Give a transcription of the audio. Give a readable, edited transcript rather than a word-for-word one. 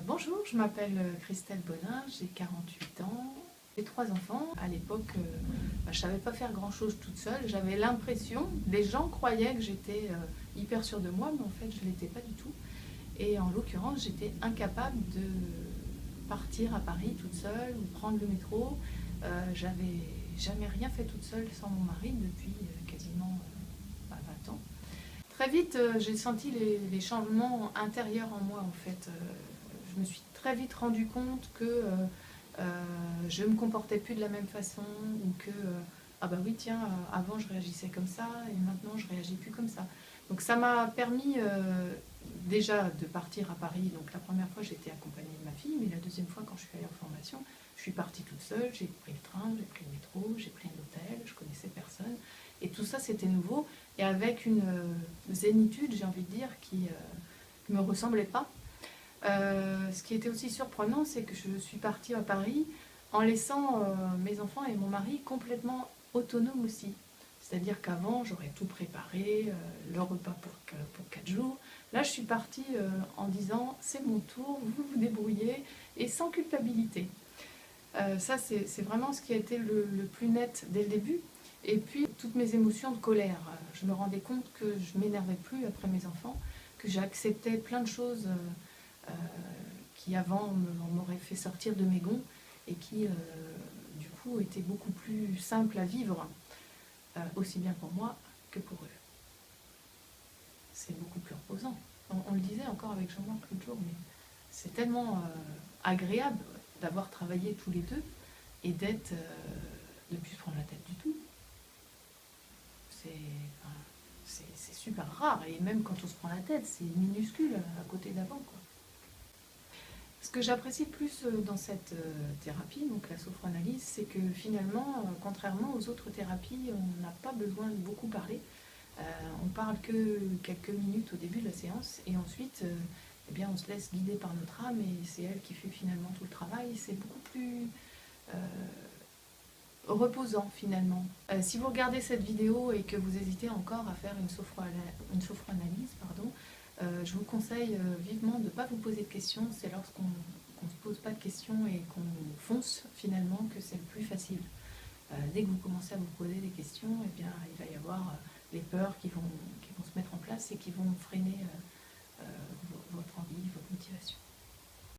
Bonjour, je m'appelle Christelle Bonin, j'ai 48 ans, j'ai 3 enfants. À l'époque, je ne savais pas faire grand-chose toute seule. J'avais l'impression, les gens croyaient que j'étais hyper sûre de moi, mais en fait, je ne l'étais pas du tout. Et en l'occurrence, j'étais incapable de partir à Paris toute seule ou prendre le métro. J'avais jamais rien fait toute seule sans mon mari depuis quasiment 20 ans. Très vite, j'ai senti les changements intérieurs en moi, en fait. Je me suis très vite rendu compte que je ne me comportais plus de la même façon, ou que, ah bah oui, tiens, avant je réagissais comme ça, et maintenant je réagis plus comme ça. Donc ça m'a permis déjà de partir à Paris. Donc la première fois, j'étais accompagnée de ma fille, mais la deuxième fois, quand je suis allée en formation, je suis partie toute seule, j'ai pris le train, j'ai pris le métro, j'ai pris un hôtel, je connaissais personne. Et tout ça, c'était nouveau, et avec une zénitude, j'ai envie de dire, qui ne me ressemblait pas. Ce qui était aussi surprenant, c'est que je suis partie à Paris en laissant mes enfants et mon mari complètement autonomes aussi. C'est-à-dire qu'avant, j'aurais tout préparé, le repas pour 4 jours. Là, je suis partie en disant, c'est mon tour, vous vous débrouillez, et sans culpabilité. Ça, c'est vraiment ce qui a été le plus net dès le début. Et puis, toutes mes émotions de colère. Je me rendais compte que je ne m'énervais plus après mes enfants, que j'acceptais plein de choses qui avant m'auraient fait sortir de mes gonds, et qui, du coup, étaient beaucoup plus simples à vivre, aussi bien pour moi que pour eux. C'est beaucoup plus reposant. On le disait encore avec Jean-Marc l'autre jour, mais c'est tellement agréable d'avoir travaillé tous les deux et d'être, de ne plus se prendre la tête du tout. C'est super rare, et même quand on se prend la tête, c'est minuscule à côté d'avant, quoi. Ce que j'apprécie plus dans cette thérapie, donc la sophranalyse, c'est que finalement, contrairement aux autres thérapies, on n'a pas besoin de beaucoup parler. On parle que quelques minutes au début de la séance, et ensuite eh bien, on se laisse guider par notre âme, et c'est elle qui fait finalement tout le travail. C'est beaucoup plus reposant finalement. Si vous regardez cette vidéo et que vous hésitez encore à faire une sophranalyse, je vous conseille vivement de ne pas vous poser de questions. C'est lorsqu'on ne se pose pas de questions et qu'on fonce finalement que c'est le plus facile. Dès que vous commencez à vous poser des questions, eh bien, il va y avoir les peurs qui vont se mettre en place et qui vont freiner votre envie, votre motivation.